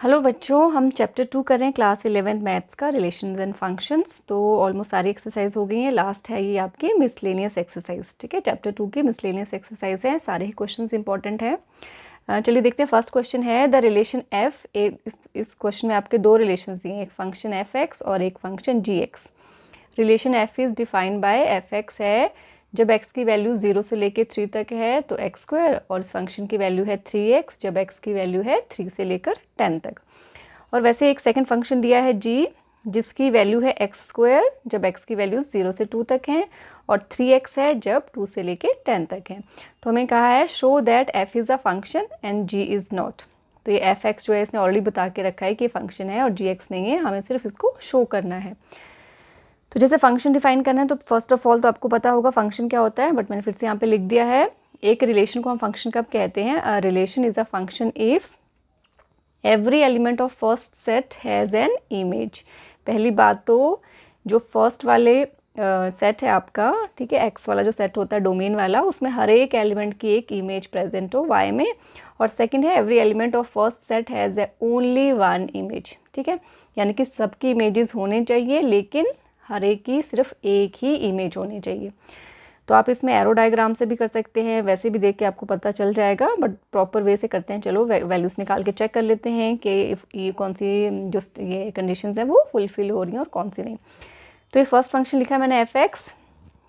Hello बच्चों, हम chapter 2 कर रहे हैं क्लास 11th मैथ्स का रिलेशंस एंड फंक्शंस। तो ऑलमोस्ट सारी एक्सरसाइज हो गई हैं। लास्ट है ये आपकी मिसलेनियस एक्सरसाइज। ठीक है, चैप्टर 2 की मिसलेनियस एक्सरसाइज है। सारे ही क्वेश्चंस इंपॉर्टेंट हैं। चलिए देखते हैं। फर्स्ट क्वेश्चन है द रिलेशन एफ। इस क्वेश्चन में आपके दो रिलेशंस दिए हैं, एक फंक्शन एफ एक्स और एक function G X. Relation F is defined by F X है जब x की वैल्यू 0 से लेके 3 तक है तो x स्क्वायर, और इस फंक्शन की वैल्यू है 3x जब x की वैल्यू है 3 से लेकर 10 तक। और वैसे एक सेकंड फंक्शन दिया है g जिसकी वैल्यू है x स्क्वायर जब x की वैल्यू 0 से 2 तक है और 3x है जब 2 से लेके 10 तक है। तो हमें कहा है show that f is a function and g is not. तो ये एफ एक्स जो है इसने ऑलरेडी बता के रखा है कि फंक्शन है और जी एक्स नहीं है, हमें सिर्फ इसको शो करना है। तो जैसे फंक्शन डिफाइन करना है तो फर्स्ट ऑफ ऑल तो आपको पता होगा फंक्शन क्या होता है, बट मैंने फिर से यहाँ पे लिख दिया है। एक रिलेशन को हम फंक्शन कब कहते हैं? A relation is a function if every element of first set has an image. पहली बात तो जो फर्स्ट वाले सेट है आपका, ठीक है, एक्स वाला जो सेट होता है डोमेन वाला, उसमें हर एक एलिमेंट की एक इमेज प्रेजेंट हो वाई में। और सेकंड है every element of first set has only one image. ठीक है, यानी कि सबकी इमेजेस होने चाहिए लेकिन हर एक की सिर्फ एक ही इमेज होनी चाहिए। तो आप इसमें एरो डायग्राम से भी कर सकते हैं, वैसे भी देख के आपको पता चल जाएगा, बट प्रॉपर वे से करते हैं। चलो वैल्यूज़ निकाल के चेक कर लेते हैं कि ये कौन सी जो ये कंडीशंस हैं वो फुलफिल हो रही हैं और कौन सी नहीं। तो ये फर्स्ट फंक्शन लिखा है मैंने एफ एक्स।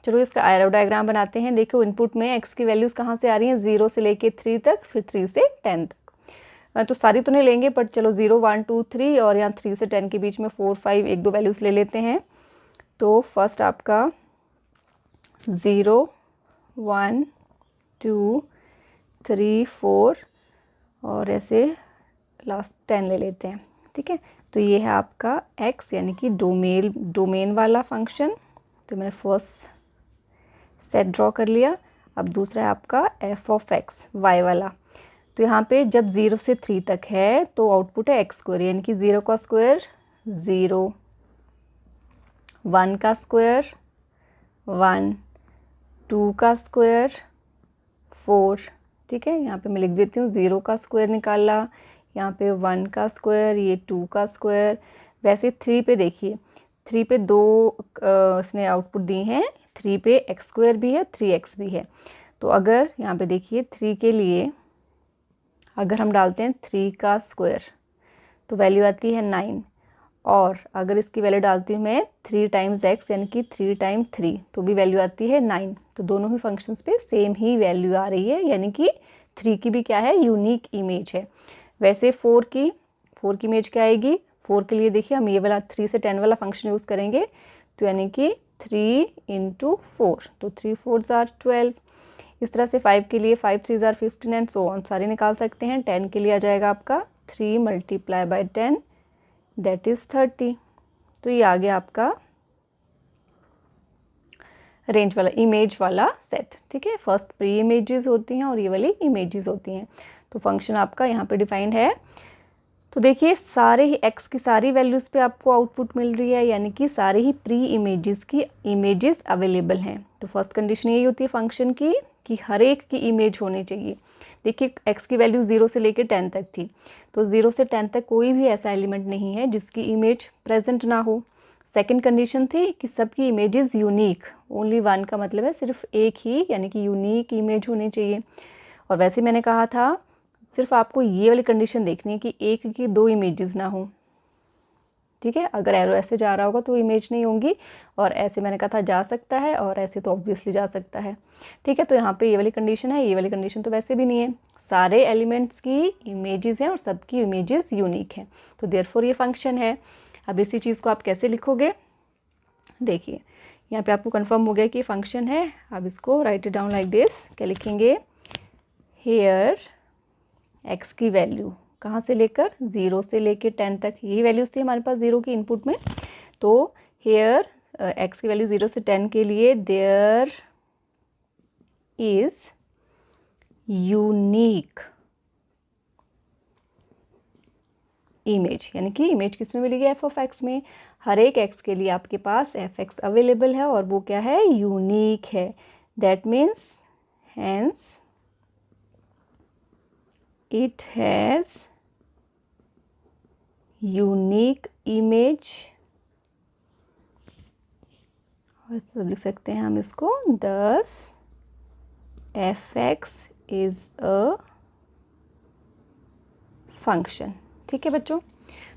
चलो इसका एरो डायग्राम बनाते हैं। देखो इनपुट में एक्स की वैल्यूज़ कहाँ से आ रही हैं? 0 से लेके 3 तक, फिर 3 से 10 तक। तो सारी तो नहीं लेंगे, बट चलो 0 1 2 3 और यहाँ 3 से 10 के बीच में 4 5 एक दो वैल्यूज़ ले लेते हैं। तो फर्स्ट आपका 0 1 2 3 4 और ऐसे लास्ट 10 ले लेते हैं। ठीक है, तो ये है आपका x यानी कि डोमेन वाला फंक्शन। तो मैंने फर्स्ट सेट ड्रॉ कर लिया। अब दूसरा है आपका f ऑफ x y वाला। तो यहाँ पे जब 0 से 3 तक है तो आउटपुट है x स्क्वायर, यानी कि 0 का स्क्वायर 0, 1 का स्क्वायर 1, 2 का स्क्वायर 4। ठीक है, यहाँ पे मैं लिख देती हूँ 0 का स्क्वायर निकाला, यहाँ पे 1 का स्क्वायर, ये 2 का स्क्वायर। वैसे 3 पे देखिए, 3 पे दो इसने आउटपुट दी हैं। 3 पे एक्स स्क्वायर भी है, 3x भी है। तो अगर यहाँ पे देखिए 3 के लिए अगर हम डालते हैं 3 का स्क्वायर तो वैल्यू आती है 9, और अगर इसकी वैल्यू डालती हूँ मैं 3 टाइम्स x यानी कि 3 टाइम 3 तो भी वैल्यू आती है 9। तो दोनों ही फंक्शंस पे सेम ही वैल्यू आ रही है, यानी कि 3 की भी क्या है? यूनिक इमेज है। वैसे 4 की इमेज क्या आएगी? 4 के लिए देखिए हम ये वाला 3 से 10 वाला फंक्शन यूज़ करेंगे, तो यानी कि 3 × 4, तो 3 4s are 12। इस तरह से 5 के लिए 5 3s are 15 and so on, सारे निकाल सकते हैं। 10 के लिए आ जाएगा आपका 3 × 10 दैट इज़ 30। तो ये आ गया आपका रेंज वाला इमेज वाला सेट। ठीक है, फर्स्ट प्री इमेजेस होती हैं और ये वाली इमेजेस होती हैं। तो फंक्शन आपका यहाँ पे डिफाइंड है। तो देखिए सारे ही एक्स की सारी वैल्यूज़ पे आपको आउटपुट मिल रही है, यानी कि सारे ही प्री इमेजेस की इमेजेस अवेलेबल हैं। तो फर्स्ट कंडीशन यही होती है फंक्शन की कि हर एक की इमेज होनी चाहिए। देखिए एक्स की वैल्यू 0 से लेकर 10 तक थी, तो 0 से 10 तक कोई भी ऐसा एलिमेंट नहीं है जिसकी इमेज प्रेजेंट ना हो। सेकंड कंडीशन थी कि सबकी इमेजेस यूनिक, ओनली वन का मतलब है सिर्फ एक ही, यानी कि यूनिक इमेज होनी चाहिए। और वैसे मैंने कहा था सिर्फ आपको ये वाली कंडीशन देखनी है कि एक की दो इमेजेस ना हो। ठीक है, अगर एरो ऐसे जा रहा होगा तो इमेज नहीं होंगी, और ऐसे मैंने कहा था जा सकता है, और ऐसे तो ऑब्वियसली जा सकता है। ठीक है, तो यहाँ पे ये वाली कंडीशन है, ये वाली कंडीशन तो वैसे भी नहीं है। सारे एलिमेंट्स की इमेजेस हैं और सबकी इमेजेस यूनिक हैं, तो देयरफॉर ये फंक्शन है। अब इसी चीज़ को आप कैसे लिखोगे? देखिए यहाँ पे आपको कंफर्म हो गया कि फंक्शन है। अब इसको right it down like this. क्या लिखेंगे? हेयर एक्स की वैल्यू कहाँ से लेकर 0 से लेकर 10 तक, यही वैल्यूज़ थी हमारे पास 0 की इनपुट में। तो हेयर एक्स की वैल्यू 0 से 10 के लिए देयर इज़ यूनिक इमेज, यानी कि इमेज किस में मिलेगी? एफ ऑफ एक्स में। हर एक एक्स के लिए आपके पास एफ एक्स अवेलेबल है और वो क्या है? यूनिक है। That means hence it has unique image, और सब लिख सकते हैं हम इसको, thus fx is a function. ठीक है बच्चों,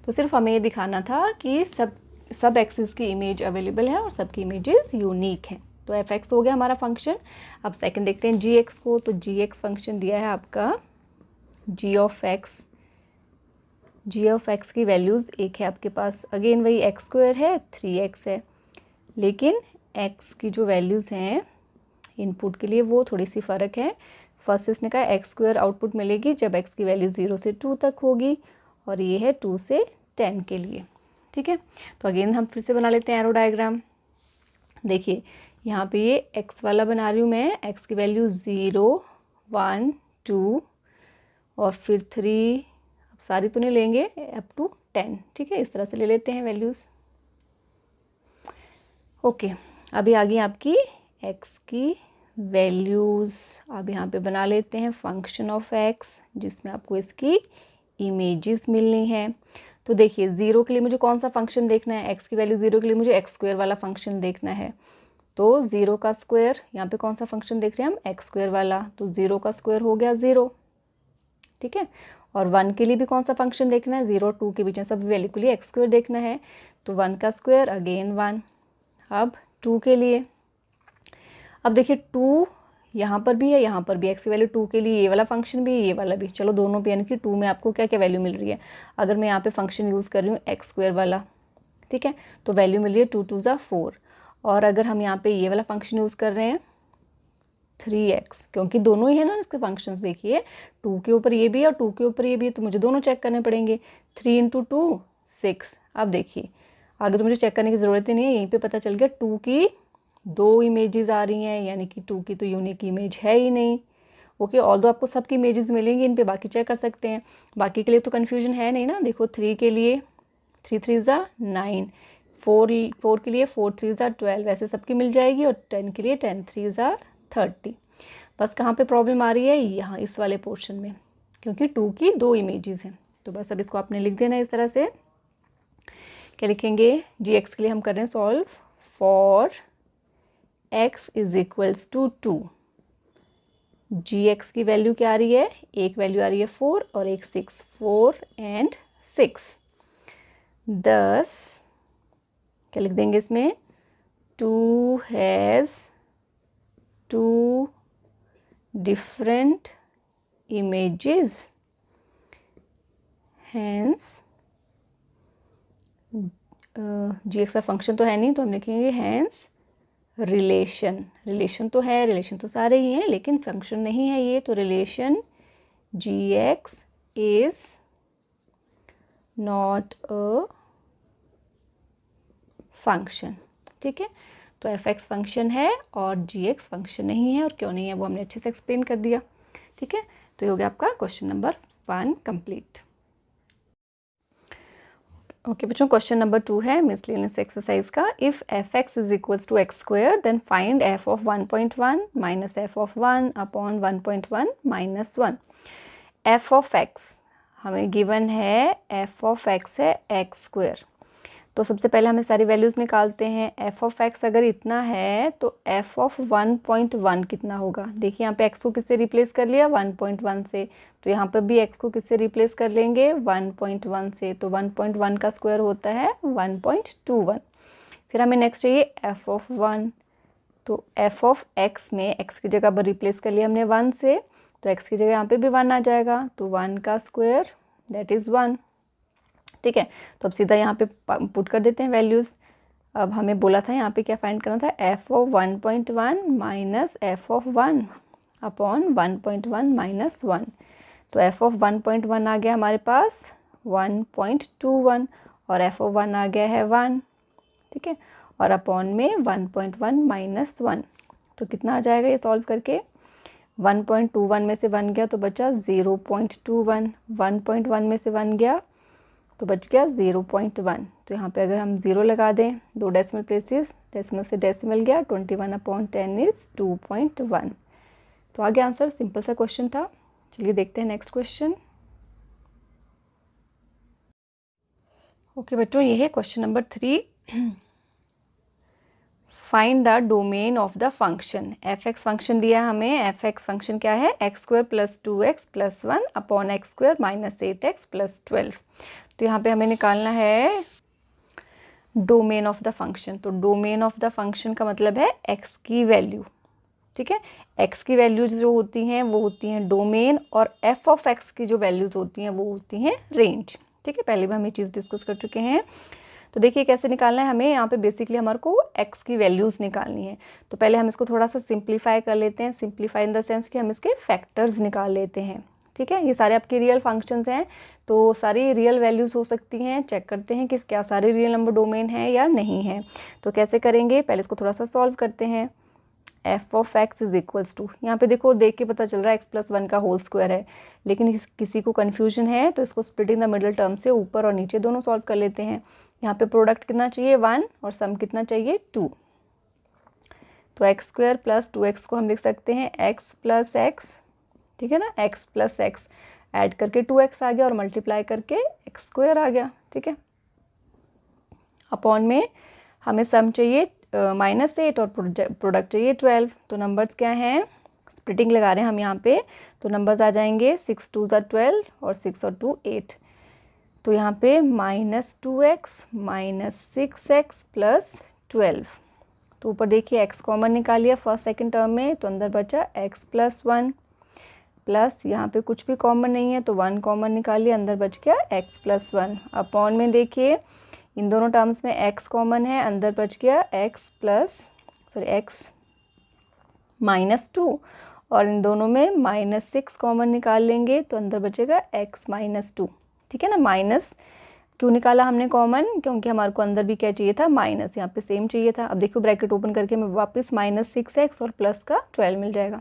तो सिर्फ हमें ये दिखाना था कि सब एक्सिस की इमेज अवेलेबल है और सबकी इमेजेस यूनिक हैं। तो एफ एक्स हो गया हमारा फंक्शन। अब सेकंड देखते हैं जी एक्स को। तो जी एक्स फंक्शन दिया है आपका G of X. G of X की वैल्यूज़ एक है आपके पास, अगेन वही एक्स स्क्वायर है, 3x है, लेकिन x की जो वैल्यूज़ हैं इनपुट के लिए वो थोड़ी सी फ़र्क है। फर्स्ट इसने कहा एक्स स्क्वायर आउटपुट मिलेगी जब x की वैल्यू 0 से 2 तक होगी, और ये है 2 से 10 के लिए। ठीक है, तो अगेन हम फिर से बना लेते हैं एरो डायग्राम। देखिए यहाँ पे ये x वाला बना रही हूँ मैं, x की वैल्यू 0, 1, 2 और फिर 3, अब सारी तो नहीं लेंगे, अप टू 10। ठीक है, इस तरह से ले लेते हैं वैल्यूज़। ओके, अभी आ गई आपकी x की वैल्यूज़। अब यहाँ पे बना लेते हैं फंक्शन ऑफ x, जिसमें आपको इसकी इमेजेस मिलनी है। तो देखिए 0 के लिए मुझे कौन सा फंक्शन देखना है, x की वैल्यू 0 के लिए मुझे एक्स स्क्वायर वाला फंक्शन देखना है। तो 0 का स्क्वायर, यहाँ पे कौन सा फंक्शन देख रहे हैं हम, एक्स स्क्वायर वाला, तो 0 का स्क्वायर हो गया 0। ठीक है, और 1 के लिए भी कौन सा फंक्शन देखना है, 0 और 2 के बीच में सभी वैल्यू के लिए एक्स स्क्वायर देखना है, तो 1 का स्क्वायर अगेन 1। अब 2 के लिए, अब देखिए 2 यहाँ पर भी है, यहाँ पर भी, एक्स की वैल्यू 2 के लिए ये वाला फंक्शन भी, ये वाला भी, चलो दोनों पे, यानी कि 2 में आपको क्या क्या वैल्यू मिल रही है। अगर मैं यहाँ पे फंक्शन यूज़ कर रही हूँ एक्स स्क्वायर वाला, ठीक है, तो वैल्यू मिल रही है 2 2 ज़ा 4। और अगर हम यहाँ पे ये वाला फंक्शन यूज़ कर रहे हैं 3x, क्योंकि दोनों ही है ना इसके फंक्शंस, देखिए 2 के ऊपर ये भी है और 2 के ऊपर ये भी है, तो मुझे दोनों चेक करने पड़ेंगे। 3 × 2 6। अब देखिए आगे तो मुझे चेक करने की ज़रूरत ही नहीं है, यहीं पे पता चल गया 2 की 2 इमेजेस आ रही हैं, यानी कि 2 की तो यूनिक इमेज है ही नहीं। ओके, ऑल्दो आपको सबकी इमेजेस मिलेंगी, इन पे बाकी चेक कर सकते हैं, बाकी के लिए तो कन्फ्यूजन है नहीं ना। देखो 3 के लिए 3 3 ज़ा 9, 4 के लिए 4 3 ज़ा 12, वैसे सबकी मिल जाएगी, और 10 के लिए 10 3 ज़ा 30। बस कहाँ पे प्रॉब्लम आ रही है, यहाँ इस वाले पोर्शन में, क्योंकि 2 की 2 इमेजेस हैं। तो बस अब इसको आपने लिख देना इस तरह से। क्या लिखेंगे, जी एक्स के लिए हम कर रहे हैं solve for x is equals to 2। G X की वैल्यू क्या आ रही है, एक वैल्यू आ रही है 4 और एक 6, 4 and 6। दस क्या लिख देंगे इसमें, 2 has 2 different images, hence G X का फंक्शन तो है नहीं, तो हम लिखेंगे हैंस रिलेशन। रिलेशन तो है, रिलेशन तो सारे ही हैं, लेकिन फंक्शन नहीं है ये, तो relation G X is not a function. ठीक है, तो एफ एक्स फंक्शन है और जी एक्स फंक्शन नहीं है, और क्यों नहीं है वो हमने अच्छे से एक्सप्लेन कर दिया। ठीक है, तो ये हो गया आपका क्वेश्चन नंबर 1 कंप्लीट। ओके बच्चों, क्वेश्चन नंबर 2 है मिसलेनियस एक्सरसाइज का। If F X is equals to X square then find F of 1.1 minus F of 1 upon 1.1 minus 1। F of X हमें गिवन है, एफ ऑफ एक्स है X square. तो सबसे पहले हमें सारी वैल्यूज़ निकालते हैं। एफ ऑफ एक्स अगर इतना है तो एफ ऑफ 1.1 कितना होगा। देखिए यहाँ पे एक्स को किससे रिप्लेस कर लिया, 1.1 से, तो यहाँ पर भी एक्स को किससे रिप्लेस कर लेंगे, 1.1 से, तो 1.1 का स्क्वायर होता है 1.21। फिर हमें नेक्स्ट चाहिए एफ ऑफ 1, तो एफ ऑफ एक्स में एक्स की जगह पर रिप्लेस कर लिया हमने 1 से, तो एक्स की जगह यहाँ पे भी 1 आ जाएगा, तो 1 का स्क्वायर दैट इज़ 1। ठीक है, तो अब सीधा यहाँ पे पुट कर देते हैं वैल्यूज़। अब हमें बोला था यहाँ पे क्या फाइंड करना था, F of 1.1 minus F of 1 upon 1.1 minus 1। तो एफ ऑफ 1.1 आ गया हमारे पास 1.21 और एफ ऑफ 1 आ गया है 1। ठीक है, और अपॉन में 1.1 माइनस 1, तो कितना आ जाएगा ये सॉल्व करके, 1.21 में से 1 गया तो बचा 0.21, 1.1 में से 1 गया तो बच गया 0.1। तो यहाँ पे अगर हम 0 लगा दें, 2 डेसिमल प्लेसेस, डेसिमल से डेसिमल गया, 21/10 इज 2.1। तो आगे आंसर, सिंपल सा क्वेश्चन था। चलिए देखते हैं नेक्स्ट क्वेश्चन। ओके बच्चों, ये है question number 3। Find the domain of the function. F x function दिया हमें। एफ एक्स फंक्शन क्या है? X square plus 2x plus 1 upon x square minus 8x plus 12। तो यहाँ पे हमें निकालना है डोमेन ऑफ द फंक्शन। तो डोमेन ऑफ द फंक्शन का मतलब है x की वैल्यू। ठीक है, x की वैल्यूज जो होती हैं वो होती हैं डोमेन, और f ऑफ x की जो वैल्यूज होती हैं वो होती हैं रेंज। ठीक है, पहले भी हम ये चीज़ डिस्कस कर चुके हैं। तो देखिए कैसे निकालना है हमें। यहाँ पे बेसिकली हमारे को x की वैल्यूज़ निकालनी है। तो पहले हम इसको थोड़ा सा सिंप्लीफाई कर लेते हैं। सिंप्लीफाई इन द सेंस कि हम इसके फैक्टर्स निकाल लेते हैं। ठीक है, ये सारे आपके रियल फंक्शंस हैं, तो सारी रियल वैल्यूज़ हो सकती हैं। चेक करते हैं कि क्या सारे रियल नंबर डोमेन है या नहीं है। तो कैसे करेंगे, पहले इसको थोड़ा सा सॉल्व करते हैं। F of X is equals to, यहाँ पे देखो देख के पता चल रहा है x प्लस 1 का होल स्क्वायर है, लेकिन किसी को कन्फ्यूजन है तो इसको split in the middle term से ऊपर और नीचे दोनों सॉल्व कर लेते हैं। यहाँ पे प्रोडक्ट कितना चाहिए 1 और सम कितना चाहिए 2। तो एक्स स्क्वायर प्लस 2x को हम लिख सकते हैं x प्लस एक्स। ठीक है ना, x प्लस एक्स ऐड करके 2x आ गया और मल्टीप्लाई करके एक्स स्क्वायर आ गया। ठीक है, अपॉन में हमें सम चाहिए -8 और प्रोडक्ट चाहिए 12। तो नंबर्स क्या हैं, स्प्लिटिंग लगा रहे हैं हम यहाँ पे। तो नंबर्स आ जाएंगे 6 2 12 और 6 और 2 8। तो यहाँ पे -2x -6x प्लस 12। तो ऊपर देखिए x कॉमन निकालिए फर्स्ट सेकंड टर्म में, तो अंदर बचा x प्लस 1 प्लस यहाँ पे कुछ भी कॉमन नहीं है तो 1 कॉमन निकालिए, अंदर बच गया x प्लस 1। अपॉन में देखिए इन दोनों टर्म्स में x कॉमन है, अंदर बच गया x -2, और इन दोनों में -6 कॉमन निकाल लेंगे तो अंदर बचेगा x -2। ठीक है ना, माइनस क्यों निकाला हमने कॉमन, क्योंकि हमारे को अंदर भी क्या चाहिए था माइनस, यहाँ पे सेम चाहिए था। अब देखो ब्रैकेट ओपन करके मैं वापस -6x और प्लस का 12 मिल जाएगा।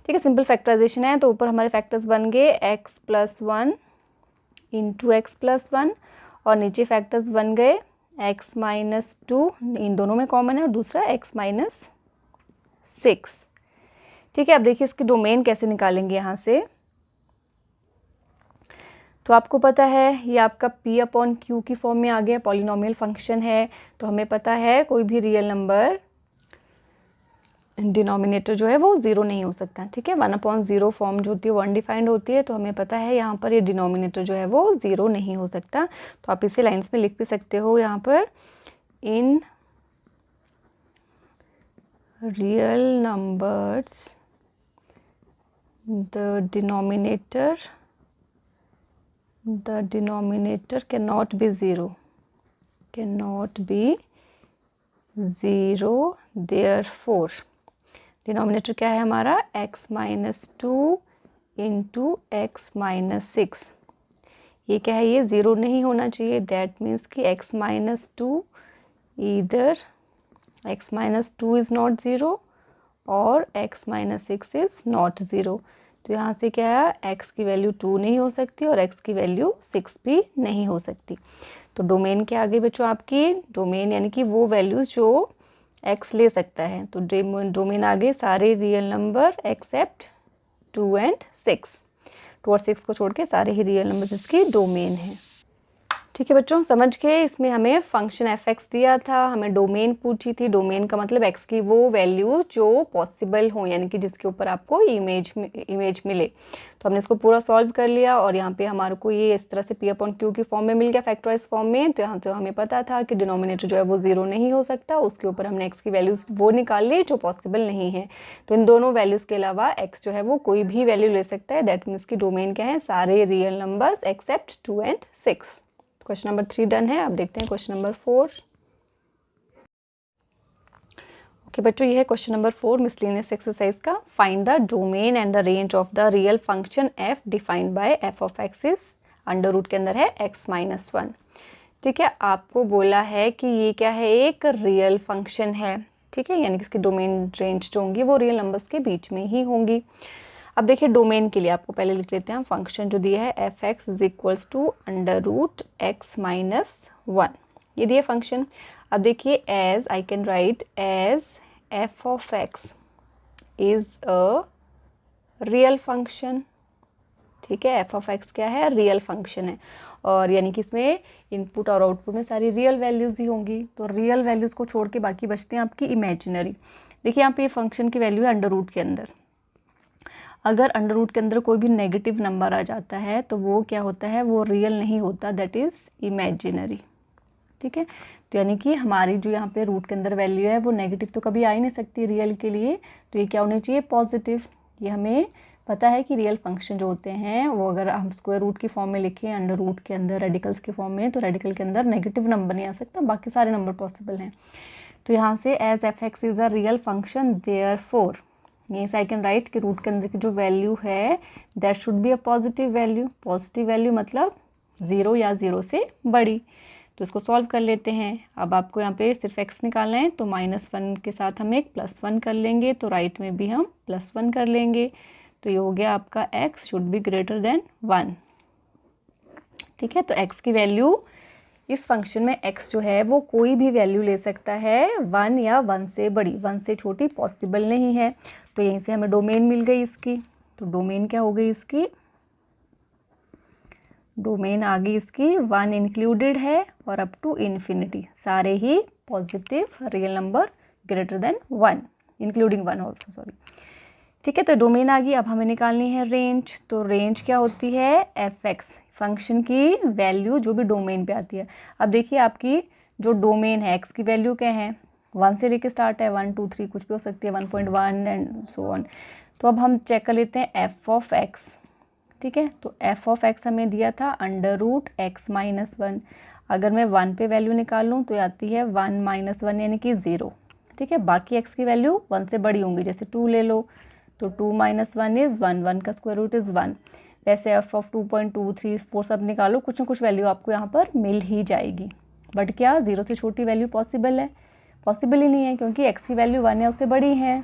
ठीक है, सिंपल फैक्टराइजेशन है। तो ऊपर हमारे फैक्टर्स बन गए x plus 1 into x plus 1, और नीचे फैक्टर्स बन गए x -2, इन दोनों में कॉमन है, और दूसरा x -6। ठीक है, अब देखिए इसकी डोमेन कैसे निकालेंगे यहाँ से। तो आपको पता है ये आपका p अपॉन क्यू की फॉर्म में आ गया, पॉलिनोमियल फंक्शन है। तो हमें पता है कोई भी रियल नंबर डिनोमिनेटर जो है वो 0 नहीं हो सकता। ठीक है, 1/0 फॉर्म जो होती है वो अनडिफाइंड होती है। तो हमें पता है यहाँ पर ये डिनोमिनेटर जो है वो 0 नहीं हो सकता। तो आप इसे लाइंस में लिख भी सकते हो यहाँ पर, in real numbers the denominator can not be zero, therefore denominator क्या है हमारा x -2 इंटू एक्स -6। ये क्या है, ये 0 नहीं होना चाहिए। दैट मीन्स कि x -2 either x -2 is not 0 और x -6 इज़ नॉट 0। तो यहाँ से क्या है, x की वैल्यू 2 नहीं हो सकती और x की वैल्यू 6 भी नहीं हो सकती। तो डोमेन क्या आ गई बच्चों आपकी, डोमेन यानी कि वो वैल्यूज़ जो x ले सकता है। तो डोमेन आ गए सारे रियल नंबर एक्सेप्ट 2 और 6। 2 और 6 को छोड़ के सारे ही रियल नंबर इसकी डोमेन है। ठीक है बच्चों, समझ के इसमें हमें फंक्शन एफ एक्स दिया था, हमें डोमेन पूछी थी। डोमेन का मतलब एक्स की वो वैल्यू जो पॉसिबल हो, यानी कि जिसके ऊपर आपको इमेज मिले। तो हमने इसको पूरा सॉल्व कर लिया, और यहाँ पे हमारे को ये इस तरह से p अपॉन क्यू की फॉर्म में मिल गया, फैक्टराइज फॉर्म में। तो यहाँ तो हमें पता था कि डिनोमिनेटर जो है वो 0 नहीं हो सकता, उसके ऊपर हमने एक्स की वैल्यूज़ वो निकाल ली जो पॉसिबल नहीं है। तो इन दोनों वैल्यूज़ के अलावा एक्स जो है वो कोई भी वैल्यू ले सकता है। दैट मीन्स की डोमेन क्या है, सारे रियल नंबर्स एक्सेप्ट 2 और 6। क्वेश्चन नंबर 3 डन है। अब देखते हैं क्वेश्चन नंबर 4। ओके बच्चों, ये है क्वेश्चन नंबर 4 मिसलेनियस एक्सरसाइज का। Find the domain and the range of the real function f defined by f of x is under root के अंदर है x -1। ठीक है, आपको बोला है कि ये क्या है, एक रियल फंक्शन है। ठीक है, यानी कि इसकी डोमेन रेंज जो होंगी वो रियल नंबर्स के बीच में ही होंगी। अब देखिए डोमेन के लिए आपको पहले लिख लेते हैं फंक्शन जो दिया है F X is equals to under root x -1, ये दिया फंक्शन। अब देखिए as I can write as f of x is a real function. ठीक है, एफ ऑफ एक्स क्या है, रियल फंक्शन है, और यानी कि इसमें इनपुट और आउटपुट में सारी रियल वैल्यूज़ ही होंगी। तो रियल वैल्यूज़ को छोड़ के बाकी बचते हैं आपकी इमेजिनरी। देखिए यहाँ पे ये फंक्शन की वैल्यू है अंडर रूट के अंदर। अगर अंडर रूट के अंदर कोई भी नेगेटिव नंबर आ जाता है तो वो क्या होता है, वो रियल नहीं होता, दैट इज़ इमेजिनरी। ठीक है, तो यानी कि हमारी जो यहाँ पे रूट के अंदर वैल्यू है वो नेगेटिव तो कभी आ ही नहीं सकती रियल के लिए, तो ये क्या होना चाहिए, पॉजिटिव। ये हमें पता है कि रियल फंक्शन जो होते हैं वो अगर हम स्क्वायर रूट की फॉर्म में लिखें अंडर रूट के अंदर रेडिकल्स की फॉर्म में, तो रेडिकल के अंदर नेगेटिव नंबर नहीं आ सकता, बाकी सारे नंबर पॉसिबल हैं। तो यहाँ से as F X is a real function therefore, यहीं से आई कैन राइट कि रूट के अंदर की जो वैल्यू है that should be a positive value. Positive value मतलब 0 या 0 से बड़ी। तो इसको सॉल्व कर लेते हैं। अब आपको यहाँ पे सिर्फ x निकालना है, तो -1 के साथ हम एक +1 कर लेंगे, तो राइट में भी हम +1 कर लेंगे। तो ये हो गया आपका x should be greater than 1। ठीक है, तो x की वैल्यू इस फंक्शन में x जो है वो कोई भी वैल्यू ले सकता है, 1 या 1 से बड़ी, 1 से छोटी पॉसिबल नहीं है। तो यहीं से हमें डोमेन मिल गई इसकी। तो डोमेन क्या हो गई इसकी, डोमेन आ गई इसकी 1 इंक्लूडेड है और अप टू इन्फिनिटी, सारे ही positive real number greater than 1, including 1 also, sorry. ठीक है, तो डोमेन आ गई। अब हमें निकालनी है रेंज। तो रेंज क्या होती है, एफ एक्स फंक्शन की वैल्यू जो भी डोमेन पे आती है। अब देखिए आपकी जो डोमेन है एक्स की वैल्यू क्या है, 1 से लेके स्टार्ट है, 1 2 3 कुछ भी हो सकती है, 1.1 एंड सो ऑन। तो अब हम चेक कर लेते हैं एफ ऑफ एक्स। ठीक है, तो एफ ऑफ एक्स हमें दिया था अंडर रूट एक्स माइनस 1। अगर मैं 1 पे वैल्यू निकालूँ तो आती है 1 - 1 यानी कि 0। ठीक है, बाकी एक्स की वैल्यू 1 से बड़ी होंगी, जैसे 2 ले लो, तो 2 - 1 इज़ 1, 1 का स्क्वायर रूट इज़ 1। वैसे एफ ऑफ 2.2 3 4 सब निकालो, कुछ ना कुछ वैल्यू आपको यहाँ पर मिल ही जाएगी। बट क्या 0 से छोटी वैल्यू पॉसिबल है, पॉसिबल ही नहीं है, क्योंकि एक्स की वैल्यू 1 या उससे बड़ी है।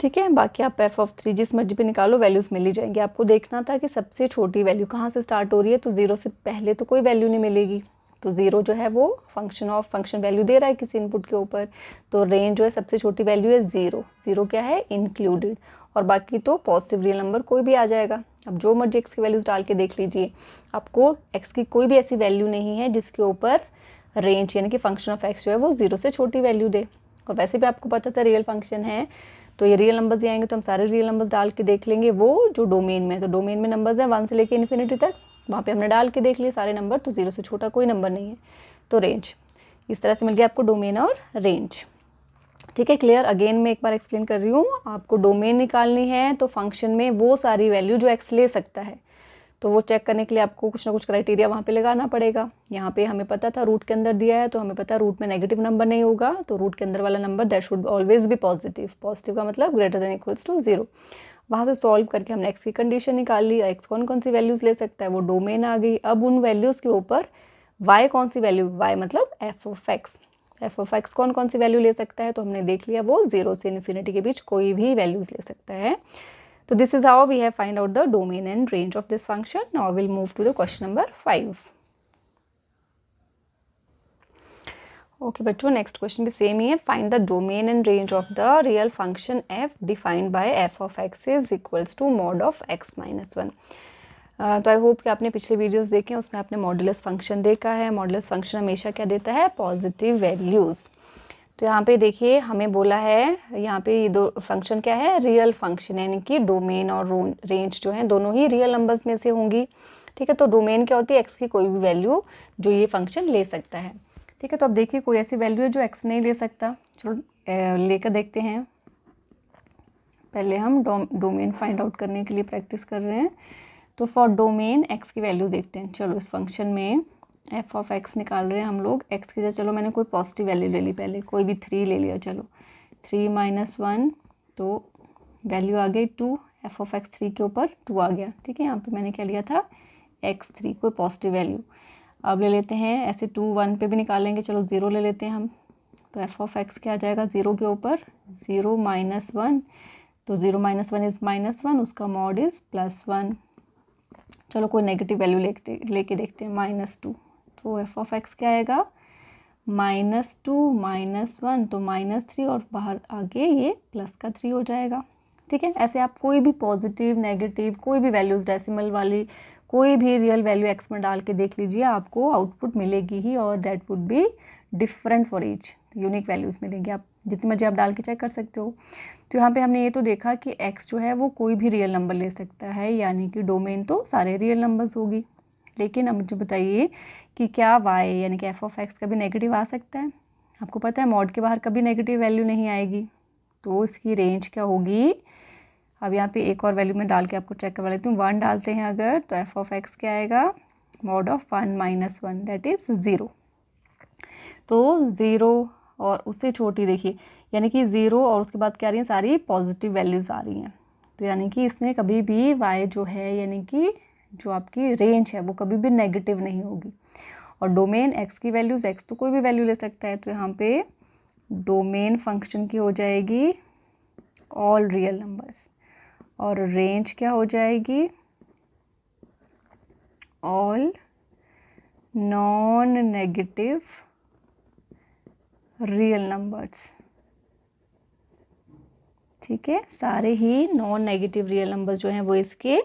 ठीक है, बाकी आप एफ ऑफ 3 जिस मर्जी पे निकालो वैल्यूज़ मिल ही जाएंगी। आपको देखना था कि सबसे छोटी वैल्यू कहाँ से स्टार्ट हो रही है, तो 0 से पहले तो कोई वैल्यू नहीं मिलेगी। तो 0 जो है वो फंक्शन वैल्यू दे रहा है किसी इनपुट के ऊपर, तो रेंज जो है सबसे छोटी वैल्यू है 0। 0 क्या है, इंक्लूडेड, और बाकी तो पॉजिटिव रियल नंबर कोई भी आ जाएगा। अब जो मर्जी एक्स की वैल्यूज़ डाल के देख लीजिए, आपको एक्स की कोई भी ऐसी वैल्यू नहीं है जिसके ऊपर रेंज यानी कि फंक्शन ऑफ एक्स जो है वो 0 से छोटी वैल्यू दे। और वैसे भी आपको पता था रियल फंक्शन है, तो ये रियल नंबर्स ही आएंगे, तो हम सारे रियल नंबर्स डाल के देख लेंगे वो जो डोमेन में। तो डोमेन में नंबर्स हैं 1 से लेके इन्फिनिटी तक, वहाँ पे हमने डाल के देख लिए सारे नंबर, तो 0 से छोटा कोई नंबर नहीं है। तो रेंज इस तरह से मिल गया आपको डोमेन और रेंज। ठीक है, क्लियर। अगेन मैं एक बार एक्सप्लेन कर रही हूँ, आपको डोमेन निकालनी है तो फंक्शन में वो सारी वैल्यू जो एक्स ले सकता है, तो वो चेक करने के लिए आपको कुछ ना कुछ क्राइटेरिया वहाँ पे लगाना पड़ेगा। यहाँ पे हमें पता था रूट के अंदर दिया है, तो हमें पता है रूट में नेगेटिव नंबर नहीं होगा, तो रूट के अंदर वाला number that should always be positive. Positive का मतलब ग्रेटर देन इक्वल्स टू 0। वहाँ से सॉल्व करके हमने एक्स की कंडीशन निकाल ली, एक्स कौन कौन सी वैल्यूज़ ले सकता है, वो डोमेन आ गई। अब उन वैल्यूज़ के ऊपर वाई कौन सी वैल्यू, वाई मतलब F of x, F of x कौन कौन सी वैल्यू ले सकता है, तो हमने देख लिया वो 0 से इन्फिनिटी के बीच कोई भी वैल्यूज़ ले सकता है। So this is how we have find out the domain and range of this function. Now we'll move to the question number 5. Okay बच्चों, next question भी same ही है। Find the domain and range of the real function f defined by f of x is equals to mod of x minus 1. तो I hope कि आपने पिछले videos देखे हैं, उसमें आपने मॉडुलस फंक्शन देखा है। मॉडुलस फंक्शन हमेशा क्या देता है, पॉजिटिव वैल्यूज़। तो यहाँ पे देखिए हमें बोला है, यहाँ पे ये दो फंक्शन क्या है, रियल फंक्शन, यानी कि डोमेन और रेंज जो है दोनों ही रियल नंबर्स में से होंगी। ठीक है, तो डोमेन क्या होती है, एक्स की कोई भी वैल्यू जो ये फंक्शन ले सकता है। ठीक है, तो अब देखिए कोई ऐसी वैल्यू है जो एक्स नहीं ले सकता, चलो लेकर देखते हैं। पहले हम डोमेन फाइंड आउट करने के लिए प्रैक्टिस कर रहे हैं। तो फॉर डोमेन एक्स की वैल्यू देखते हैं। चलो इस फंक्शन में एफ ऑफ एक्स निकाल रहे हैं हम लोग। एक्स की जगह चलो मैंने कोई पॉजिटिव वैल्यू ले ली, पहले कोई भी 3 ले लिया। चलो 3 - 1, तो वैल्यू आ गई 2। एफ ऑफ एक्स 3 के ऊपर 2 आ गया। ठीक है, यहाँ पे मैंने क्या लिया था, x3 कोई पॉजिटिव वैल्यू। अब ले लेते हैं ऐसे 2 1 पे भी निकालेंगे, चलो 0 ले लेते हैं हम। तो एफ ऑफ एक्स क्या आ जाएगा 0 के ऊपर, 0 - 1, तो 0 - 1 इज़ -1, उसका मॉड इज़ +1। चलो कोई नेगेटिव वैल्यू लेके देखते हैं, -2। तो एफ ऑफ एक्स क्या आएगा, -2 - 1, तो -3, और बाहर आगे ये प्लस का 3 हो जाएगा। ठीक है। ऐसे आप कोई भी पॉजिटिव नेगेटिव कोई भी वैल्यूज़ डेसिमल वाली कोई भी रियल वैल्यू एक्स में डाल के देख लीजिए, आपको आउटपुट मिलेगी ही, और that would be different for each, unique values मिलेंगी। आप जितनी मर्जी आप डाल के चेक कर सकते हो। तो यहाँ पे हमने ये तो देखा कि x जो है वो कोई भी रियल नंबर ले सकता है, यानी कि डोमेन तो सारे रियल नंबर्स होगी। लेकिन अब मुझे बताइए कि क्या y यानी कि f ऑफ x कभी नेगेटिव आ सकता है? आपको पता है मॉड के बाहर कभी नेगेटिव वैल्यू नहीं आएगी, तो इसकी रेंज क्या होगी? अब यहाँ पे एक और वैल्यू में डाल के आपको चेक करवा लेती हूँ। 1 डालते हैं अगर, तो f ऑफ x क्या आएगा? Mod of 1 minus 1 that is 0। तो 0 और उससे छोटी देखिए, यानी कि 0 और उसके बाद क्या आ रही हैं? सारी पॉजिटिव वैल्यूज़ आ रही हैं। तो यानी कि इसमें कभी भी y जो है यानी कि जो आपकी रेंज है वो कभी भी नेगेटिव नहीं होगी। और डोमेन x की वैल्यूज़, x तो कोई भी वैल्यू ले सकता है, तो यहाँ पे डोमेन फंक्शन की हो जाएगी ऑल रियल नंबर्स, और रेंज क्या हो जाएगी? All non negative real numbers. ठीक है, सारे ही नॉन नेगेटिव रियल नंबर्स जो हैं वो इसके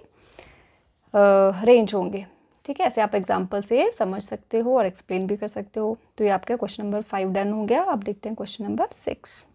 रेंज होंगे। ठीक है, ऐसे आप एग्जांपल से समझ सकते हो और एक्सप्लेन भी कर सकते हो। तो ये आपका क्वेश्चन नंबर 5 डन हो गया। अब देखते हैं क्वेश्चन नंबर 6।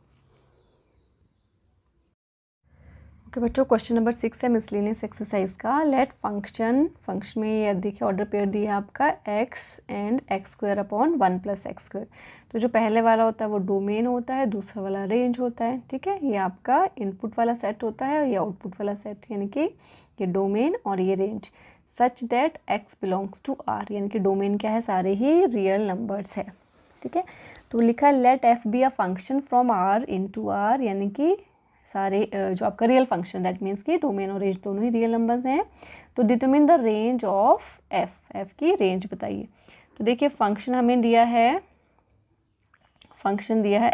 ओके बच्चों, क्वेश्चन नंबर 6 है मिसलेनियस एक्सरसाइज का। लेट फंक्शन में ये देखिए ऑर्डर पेयर दिया है आपका x and x square upon 1 plus X square. तो जो पहले वाला होता है वो डोमेन होता है, दूसरा वाला रेंज होता है। ठीक है, ये आपका इनपुट वाला सेट होता है, ये आउटपुट वाला सेट, यानी कि ये डोमेन और ये range. Such that x belongs to r, यानी कि डोमेन क्या है? सारे ही रियल नंबर्स है। ठीक है, तो लिखा है let f be a function from r into r, यानी कि सारे जो आपका रियल फंक्शन, दैट मीन्स कि डोमेन और रेंज दोनों ही रियल नंबर्स हैं। तो determine the range of f की रेंज बताइए। तो देखिए फंक्शन हमें दिया है,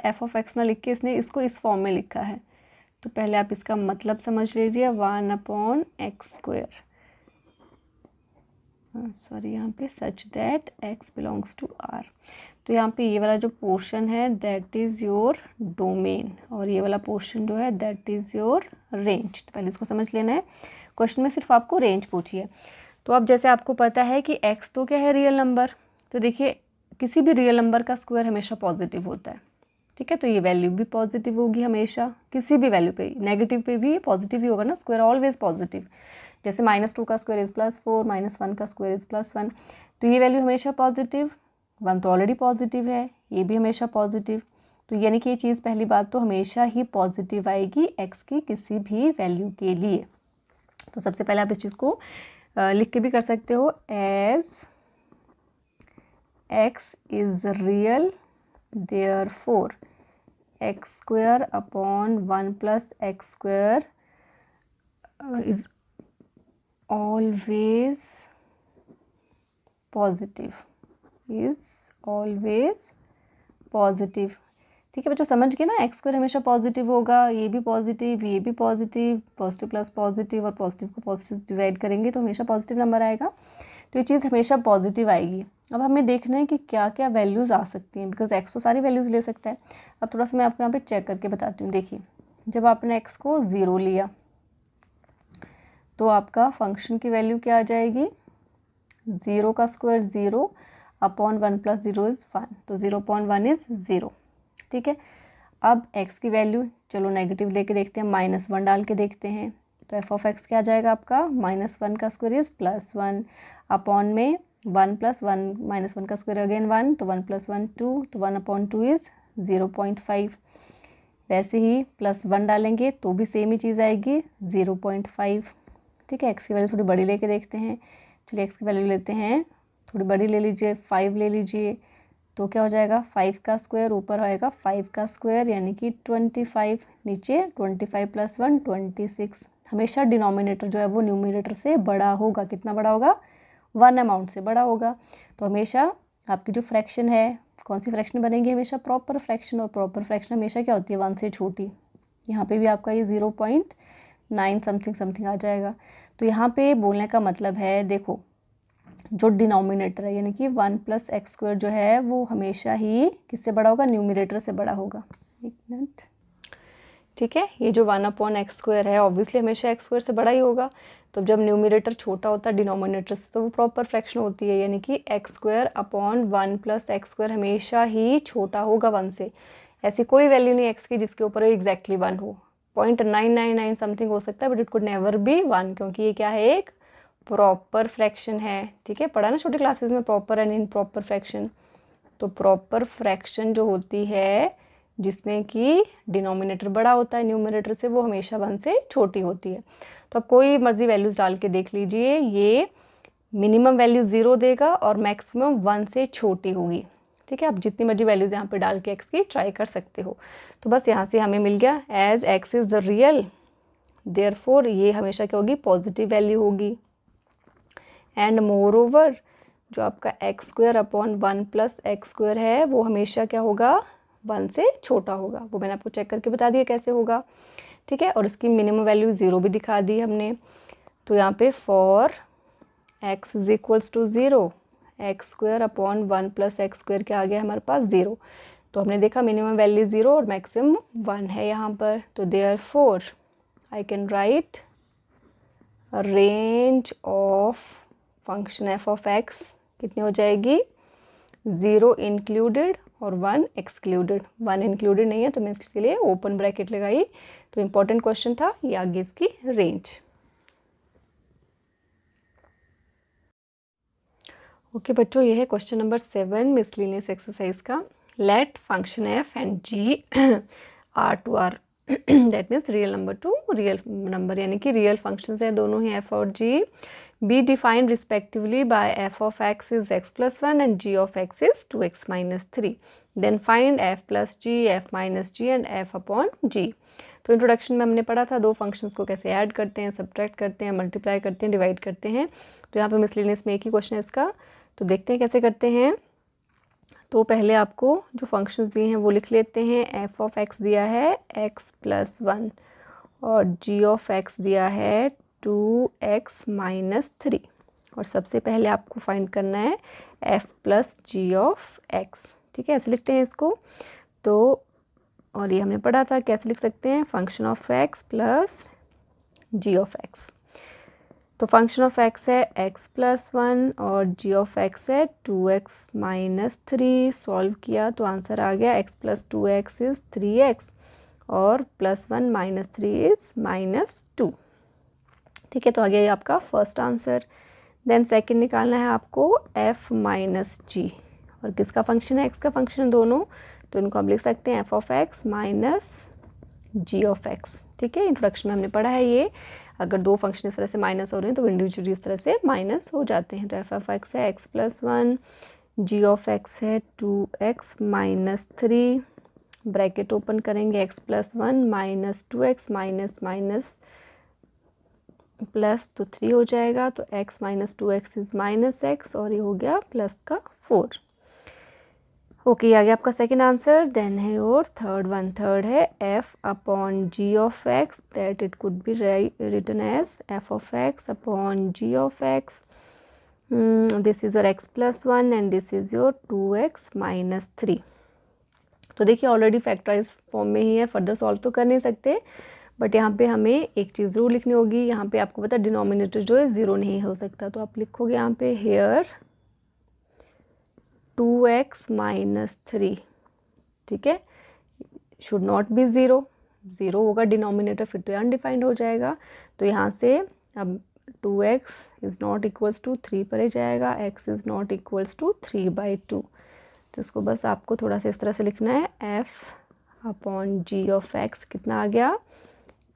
f ऑफ x ना लिख के इसने इसको इस फॉर्म में लिखा है। तो पहले आप इसका मतलब समझ लीजिए, 1 अपॉन एक्स स्क्वायर, सॉरी यहाँ पे such that x belongs to r। तो यहाँ पे ये वाला जो पोर्शन है दैट इज़ योर डोमेन, और ये वाला पोर्शन जो है दैट इज़ योर रेंज। तो पहले इसको समझ लेना है। क्वेश्चन में सिर्फ आपको रेंज पूछी है। तो अब जैसे आपको पता है कि x तो क्या है? Real number. तो देखिए किसी भी रियल नंबर का स्क्वायर हमेशा पॉजिटिव होता है। ठीक है, तो ये वैल्यू भी पॉजिटिव होगी हमेशा, किसी भी वैल्यू पे, नेगेटिव पे भी पॉजिटिव ही होगा ना, स्क्वायर ऑलवेज पॉजिटिव। जैसे -2 का स्क्वायर इज़ +4, -1 का स्क्वायर इज़ +1, तो ये वैल्यू हमेशा पॉजिटिव। 1 तो ऑलरेडी पॉजिटिव है, ये भी हमेशा पॉजिटिव। तो यानी कि ये चीज़ पहली बात तो हमेशा ही पॉजिटिव आएगी x की किसी भी वैल्यू के लिए। तो सबसे पहले आप इस चीज़ को लिख के भी कर सकते हो, as x is real therefore X square upon 1 plus X square is always positive, is always positive. ठीक है बच्चों, समझ गए ना? एक्स स्क्वायर हमेशा पॉजिटिव होगा, ये भी पॉजिटिव, ये भी पॉजिटिव, पॉजिटिव प्लस पॉजिटिव, और पॉजिटिव को पॉजिटिव डिवाइड करेंगे तो हमेशा पॉजिटिव नंबर आएगा। तो ये चीज़ हमेशा पॉजिटिव आएगी। अब हमें देखना है कि क्या क्या वैल्यूज़ आ सकती हैं, बिकॉज एक्स तो सारी वैल्यूज़ ले सकता है। अब थोड़ा सा मैं आपको यहाँ पे चेक करके बताती हूँ। देखिए जब आपने एक्स को 0 लिया तो आपका फंक्शन की वैल्यू क्या आ जाएगी? 0 का स्क्वायर 0 अपॉन 1 प्लस 0 इज़ 1, तो 0.1 इज़ 0। ठीक है, अब x की वैल्यू चलो नेगेटिव लेके देखते हैं, -1 डाल के देखते हैं। तो f ऑफ x क्या आ जाएगा आपका? -1 का स्क्वायर इज़ +1 अपॉन में 1 प्लस 1 -1 का स्क्वायर अगेन 1, तो 1 + 1 2, तो 1/2 इज़ 0.5। वैसे ही +1 डालेंगे तो भी सेम ही चीज़ आएगी 0.5। ठीक है, x की वैल्यू थोड़ी बड़ी लेके देखते हैं। चलिए x की वैल्यू लेते हैं, थोड़ी बड़ी ले लीजिए, 5 ले लीजिए। तो क्या हो जाएगा? 5 का स्क्वायर ऊपर आएगा 5 का स्क्वायर यानी कि 25, नीचे 25 + 1 26। हमेशा डिनोमिनेटर जो है वो न्यूमरेटर से बड़ा होगा। कितना बड़ा होगा? 1 अमाउंट से बड़ा होगा। तो हमेशा आपकी जो फ्रैक्शन है, कौन सी फ्रैक्शन बनेगी? हमेशा प्रॉपर फ्रैक्शन, और प्रॉपर फ्रैक्शन हमेशा क्या होती है? 1 से छोटी। यहाँ पे भी आपका ये 0.9 समथिंग आ जाएगा। तो यहाँ पे बोलने का मतलब है, देखो जो डिनोमिनेटर है यानी कि 1 प्लस एक्स स्क्वायर जो है वो हमेशा ही किससे बड़ा होगा? न्यूमरेटर से बड़ा होगा। एक मिनट, ठीक है। ये जो 1/x² है ऑब्वियसली हमेशा x² से बड़ा ही होगा, तो जब न्यूमरेटर छोटा होता है डिनोमिनेटर से तो वो प्रॉपर फ्रैक्शन होती है, यानी कि x²/1 + x² हमेशा ही छोटा होगा 1 से। ऐसी कोई वैल्यू नहीं x की जिसके ऊपर एग्जैक्टली 1 हो, 0.999 समथिंग हो सकता है, but it could never be 1, क्योंकि ये क्या है, एक प्रॉपर फ्रैक्शन है। ठीक है, पढ़ा ना छोटी क्लासेस में प्रॉपर एंड इम्प्रॉपर फ्रैक्शन। तो प्रॉपर फ्रैक्शन जो होती है जिसमें कि डिनोमिनेटर बड़ा होता है न्यूमरेटर से, वो हमेशा 1 से छोटी होती है। तो आप कोई मर्जी वैल्यूज़ डाल के देख लीजिए, ये मिनिमम वैल्यू 0 देगा और मैक्सिमम 1 से छोटी होगी। ठीक है, आप जितनी मर्जी वैल्यूज़ यहाँ पे डाल के x की ट्राई कर सकते हो। तो बस यहाँ से हमें मिल गया as x is the real, therefore ये हमेशा क्या होगी, पॉजिटिव वैल्यू होगी। एंड मोर ओवर जो आपका x²/1 + x² है वो हमेशा क्या होगा, 1 से छोटा होगा। वो मैंने आपको चेक करके बता दिया कैसे होगा। ठीक है, और इसकी मिनिमम वैल्यू 0 भी दिखा दी हमने। तो यहाँ पे for x is equals to 0, x²/1 + x² क्या आ गया हमारे पास 0। तो हमने देखा मिनिमम वैल्यू 0 और मैक्सिमम 1 है यहाँ पर। तो therefore I can right range of function f of x कितनी हो जाएगी, 0 इंक्लूडेड और 1 एक्सक्लूडेड। 1 इंक्लूडेड नहीं है तो मैं इसके लिए ओपन ब्रैकेट लगाई। तो इम्पोर्टेंट क्वेश्चन था ये, आगे इसकी रेंज। ओके बच्चों, ये है क्वेश्चन नंबर 7 मिसलेनियस एक्सरसाइज का। Let function f and g R to R, that means real number to real number, यानी कि रियल फंक्शंस हैं दोनों ही f और g, be defined respectively by f of x is x + 1 and g of x is 2x - 3. Then find f + g, f - g and f upon g. तो introduction में हमने पढ़ा था दो फंक्शंस को कैसे ऐड करते हैं, सब्ट्रैक्ट करते हैं, मल्टीप्लाई करते हैं, डिवाइड करते हैं। तो यहाँ पे मिसलेनियस में एक ही क्वेश्चन है इसका, तो देखते हैं कैसे करते हैं। तो पहले आपको जो फंक्शंस दिए हैं वो लिख लेते हैं। f of x दिया है x + 1 और g of x दिया है 2x - 3, और सबसे पहले आपको फाइंड करना है f + g of x। ठीक है, ऐसे लिखते हैं इसको। तो और ये हमने पढ़ा था कैसे लिख सकते हैं, function of x + g of x। तो फंक्शन ऑफ x है x + 1 और g of x है 2x - 3। सॉल्व किया तो आंसर आ गया x + 2x इज़ 3x और +1 - 3 इज़ -2। ठीक है, तो आ गया ये आपका फर्स्ट आंसर। देन सेकंड निकालना है आपको f - g, और किसका फंक्शन है, x का फंक्शन है दोनों, तो इनको हम लिख सकते हैं f of x - g of x। ठीक है, इंट्रोडक्शन में हमने पढ़ा है ये, अगर दो फंक्शन इस तरह से माइनस हो रहे हैं तो इंडिविजुअली इस तरह से माइनस हो जाते हैं। तो f of x है x + 1, g of x है 2x - 3, ब्रैकेट ओपन करेंगे x + 1 - 2x माइनस प्लस तो 3 हो जाएगा, तो x - 2x इज़ -x और ये हो गया प्लस का 4। ओके, ये आ गया आपका सेकेंड आंसर। देन है और थर्ड वन, थर्ड है f upon g of x, that it could be written as f of x upon g of x। This is your x + 1 and this is your 2x - 3। तो देखिए already factorise form में ही है, further solve तो कर नहीं सकते, but यहाँ पे हमें एक चीज़ ज़रूर लिखनी होगी। यहाँ पे आपको पता है डिनोमिनेटर जो है 0 नहीं हो सकता, तो आप लिखोगे यहाँ पे हेयर 2x - 3। ठीक है, शुड नॉट बी 0, 0 होगा डिनोमिनेटर फिर तो अनडिफाइंड हो जाएगा। तो यहाँ से अब 2x is not equals to 3 पर ही जाएगा, x is not equals to 3/2। तो इसको बस आपको थोड़ा सा इस तरह से लिखना है, f upon g of x कितना आ गया,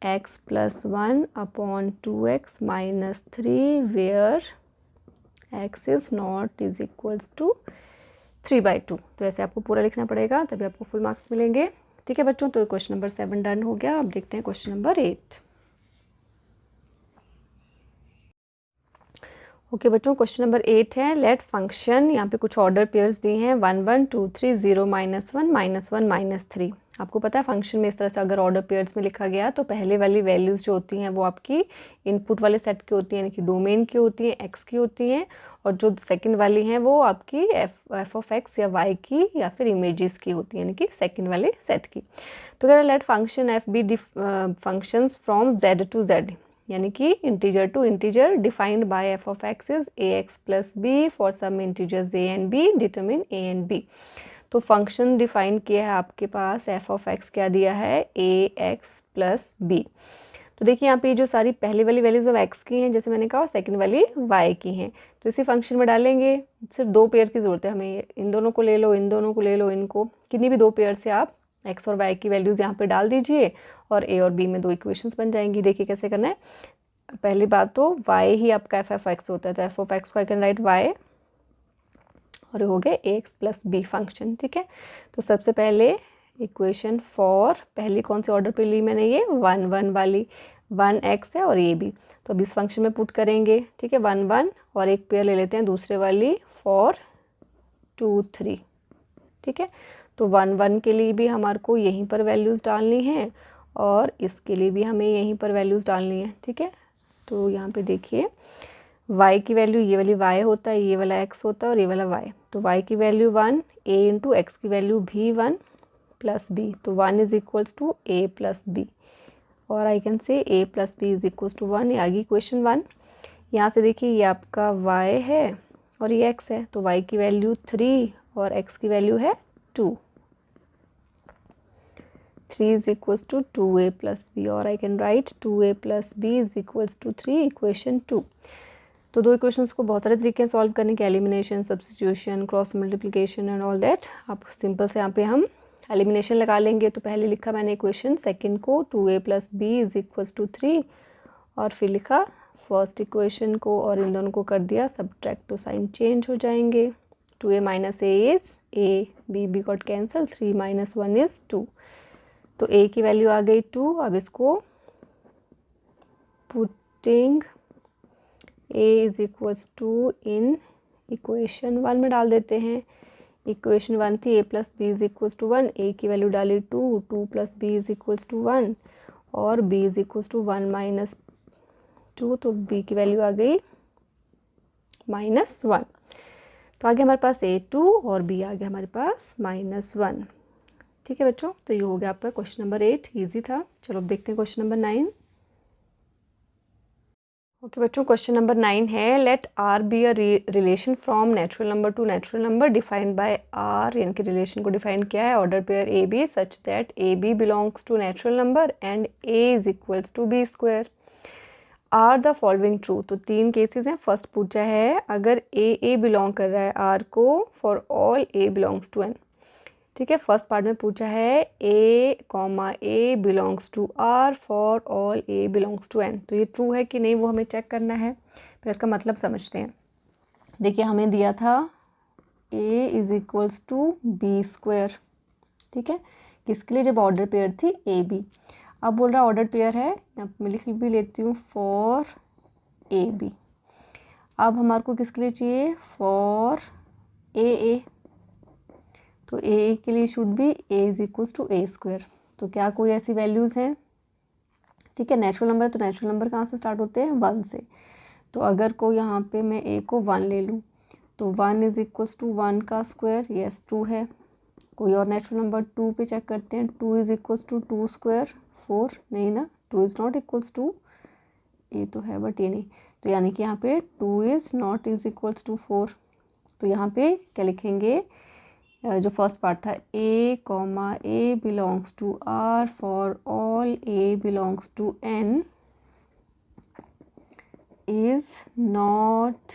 x + 1 upon 2x - 3 where x is not is equals to 3/2। तो ऐसे आपको पूरा लिखना पड़ेगा तभी आपको फुल मार्क्स मिलेंगे। ठीक है बच्चों, तो क्वेश्चन नंबर 7 डन हो गया। अब देखते हैं क्वेश्चन नंबर 8। ओके बच्चों, क्वेश्चन नंबर 8 है लेट फंक्शन, यहाँ पे कुछ ऑर्डर पेयर्स दिए हैं 1 1 2 3 0 - 1 -1 -3। आपको पता है फंक्शन में इस तरह से अगर ऑर्डर पेयर्स में लिखा गया तो पहले वाली वैल्यूज़ जो होती हैं वो आपकी इनपुट वाले सेट की होती हैं, यानी कि डोमेन की होती हैं, एक्स की होती हैं, और जो सेकंड वाली हैं वो आपकी एफ ऑफ एक्स या वाई की या फिर इमेजेस की होती हैं, यानी कि सेकंड वाले सेट की। तो कह रहा let function F be functions from Z to Z, यानी कि integer to integer defined by F of X is A X plus B for some integers A and B determine A and B. तो function define किया है आपके पास, F of x क्या दिया है, ए X plus B. तो देखिए यहाँ पे जो सारी पहली वाली वैल्यूज ऑफ एक्स की हैं जैसे मैंने कहा, और सेकंड वाली वाई की हैं, तो इसी फंक्शन में डालेंगे। सिर्फ दो पेयर की ज़रूरत है हमें, इन दोनों को ले लो, इन दोनों को ले लो, इनको किन्हीं भी दो पेयर से आप एक्स और वाई की वैल्यूज़ यहाँ पे डाल दीजिए और ए और बी में दो इक्वेशंस बन जाएंगी। देखिए कैसे करना है। पहली बात तो वाई ही आपका एफ ऑफ एक्स होता है, तो एफ ऑफ एक्स को आई कैन राइट वाई और हो गए ए एक्स प्लस बी फंक्शन। ठीक है, तो सबसे पहले इक्वेशन फॉर पहली कौन से ऑर्डर पे ली मैंने, ये 1 1 वाली, 1 एक्स है और ए बी, तो अब इस फंक्शन में पुट करेंगे। ठीक है, 1 1 और एक पेयर ले लेते हैं दूसरे वाली फॉर 2 3। ठीक है, तो 1 1 के लिए भी हमारे को यहीं पर वैल्यूज़ डालनी है और इसके लिए भी हमें यहीं पर वैल्यूज़ डालनी है। ठीक है, तो यहाँ पे देखिए y की वैल्यू, ये वाली y होता है, ये वाला x होता है और ये वाला y, तो y की वैल्यू 1, a इंटू एक्स की वैल्यू भी 1 प्लस b, तो 1 is equals to a plus B, और I can say a plus B is equals to 1। ये आ गई इक्वेशन 1। यहाँ से देखिए ये आपका y है और ये x है, तो y की वैल्यू 3 और x की वैल्यू है 2, 3 is equals to 2a plus B, और I can write 2a plus B is equals to 3, equation 2। तो दो इक्वेशंस को बहुत सारे तरीके हैं सॉल्व करने के, elimination, substitution, cross multiplication and all that. अब सिंपल से यहाँ पे हम एलिमिनेशन लगा लेंगे। तो पहले लिखा मैंने इक्वेशन सेकंड को 2a plus B is equals to 3, और फिर लिखा फर्स्ट इक्वेशन को और इन दोनों को कर दिया सब्ट्रैक्ट, तो साइन चेंज हो जाएंगे। 2a minus A is A, B B got cancel, 3 minus 1 is 2, तो a की वैल्यू आ गई 2। अब इसको putting a is equals to in equation 1 में डाल देते हैं। इक्वेशन 1 थी a plus B is equals to 1, a की वैल्यू डाली 2, 2 plus B is equals to 1 और b is equals to 1 minus 2, तो b की वैल्यू आ गई -1। तो आगे हमारे पास a2 और b आ गया हमारे पास -1। ठीक है बच्चों, तो ये हो गया आपका क्वेश्चन नंबर 8, ईजी था। चलो अब देखते हैं क्वेश्चन नंबर 9। ओके बच्चों, क्वेश्चन नंबर 9 है let R be a relation from natural number to natural number defined by R, यानी कि रिलेशन को डिफाइन किया है order pair A B such that A B belongs to natural number and A is equals to B square. Are the following true, तो 3 cases हैं। First पूछा है अगर ए बिलोंग कर रहा है आर को for all A belongs to N. ठीक है, फर्स्ट पार्ट में पूछा है a comma A belongs to R for all a belongs to n, तो ये ट्रू है कि नहीं वो हमें चेक करना है। फिर इसका मतलब समझते हैं। देखिए हमें दिया था a is equals to B square. ठीक है, किसके लिए, जब ऑर्डर पेयर थी ए बी। अब बोल रहा है ऑर्डर पेयर है, यहाँ पे मैं लिख भी लेती हूँ फॉर ए बी। अब हमारे को किसके लिए चाहिए, फॉर ए, तो ए के लिए should be A is equals to A square. तो क्या कोई ऐसी वैल्यूज़ हैं, ठीक है, नेचुरल नंबर, तो नेचुरल नंबर कहाँ से स्टार्ट होते हैं, 1 से। तो अगर कोई यहाँ पे मैं ए को 1 ले लूँ तो 1 इज इक्वल्स टू 1 का स्क्वायर, यस ट्रू है। कोई और नेचुरल नंबर 2 पे चेक करते हैं, 2 इज इक्वल्स टू 2 स्क्वायर 4, नहीं ना, 2 इज़ नॉट इक्वल्स टू, ये तो है बट ये नहीं, तो यानी कि यहाँ पे 2 is not is equals to 4। तो यहाँ पे क्या लिखेंगे, जो फर्स्ट पार्ट था a comma A belongs to R for all a belongs to n is not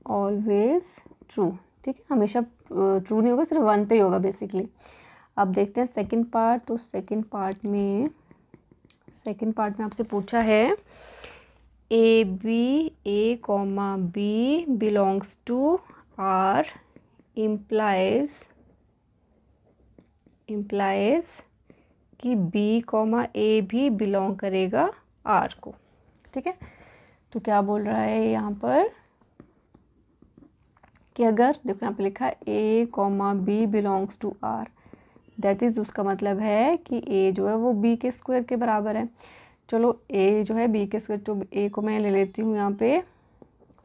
always true. ठीक है, हमेशा ट्रू नहीं होगा, सिर्फ 1 पे ही होगा बेसिकली। अब देखते हैं सेकंड पार्ट। तो सेकंड पार्ट में आपसे पूछा है A comma B belongs to R implies कि b कॉमा ए भी बिलोंग करेगा r को। ठीक है, तो क्या बोल रहा है यहाँ पर कि अगर देखो यहाँ पे लिखा है a comma B belongs to r, that is उसका मतलब है कि ए जो है वो बी के स्क्वायर के बराबर है। चलो ए जो है बी के स्क्वायर, तो ए को मैं ले लेती हूँ यहाँ पे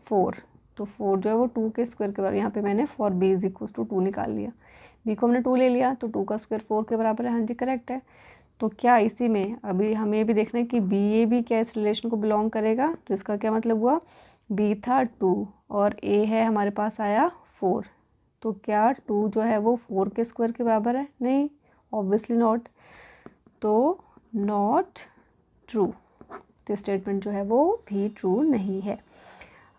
4, तो 4 जो है वो 2 के स्क्वायर के बराबर, यहाँ पे मैंने for B is equal to 2 निकाल लिया। बी को हमने 2 ले लिया तो 2 का स्क्वायर 4 के बराबर है। हाँ जी करेक्ट है। तो क्या इसी में अभी हमें ये भी देखना है कि बी ए भी क्या इस रिलेशन को बिलोंग करेगा। तो इसका क्या मतलब हुआ, बी था 2 और ए है हमारे पास आया 4, तो क्या 2 जो है वो 4 के स्क्वायर के बराबर है? नहीं, ऑब्वियसली नॉट। तो नॉट ट्रू, तो स्टेटमेंट जो है वो भी ट्रू नहीं है।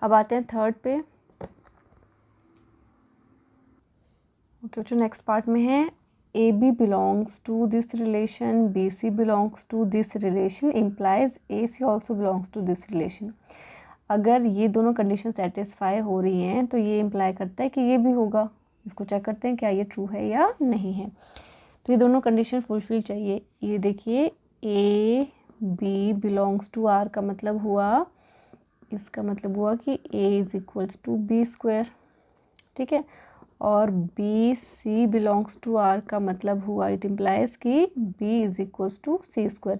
अब आते हैं थर्ड पे। ओके, जो नेक्स्ट पार्ट में है, A B belongs to this relation, B C belongs to this relation implies A C also belongs to this relation. अगर ये दोनों कंडीशन सेटिस्फाई हो रही हैं तो ये इम्प्लाई करता है कि ये भी होगा। इसको चेक करते हैं क्या ये ट्रू है या नहीं है। तो ये दोनों कंडीशन फुलफिल चाहिए। ये देखिए A B belongs to R का मतलब हुआ, इसका मतलब हुआ कि A is equals to B square, ठीक है। और B C belongs to R का मतलब हुआ, इट इम्प्लाइज कि B is equals to C square.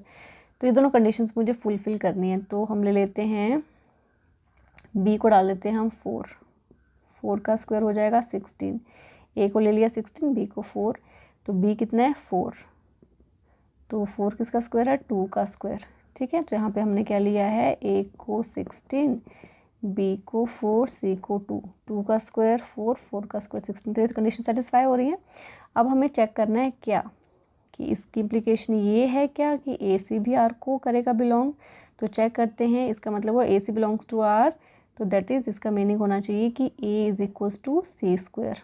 तो ये दोनों कंडीशंस मुझे फुलफिल करनी है। तो हम ले लेते हैं बी को डाल देते हैं हम 4, 4 का स्क्वायर हो जाएगा 16, ए को ले लिया 16, बी को 4, तो बी कितना है 4, तो 4 किसका स्क्वायर है 2 का स्क्वायर, ठीक है। तो यहाँ पे हमने क्या लिया है, ए को 16, बी को 4, सी को 2, 2 का स्क्वायर 4, 4 का स्क्वायर 16। तो ये कंडीशन सेटिस्फाई हो रही है। अब हमें चेक करना है क्या कि इसकी इम्प्लीकेशन ये है क्या कि ए सी भी आर को करेगा बिलोंग। तो चेक करते हैं, इसका मतलब हुआ A C belongs to R, तो दैट इज़ इसका मीनिंग होना चाहिए कि A is equals to C square.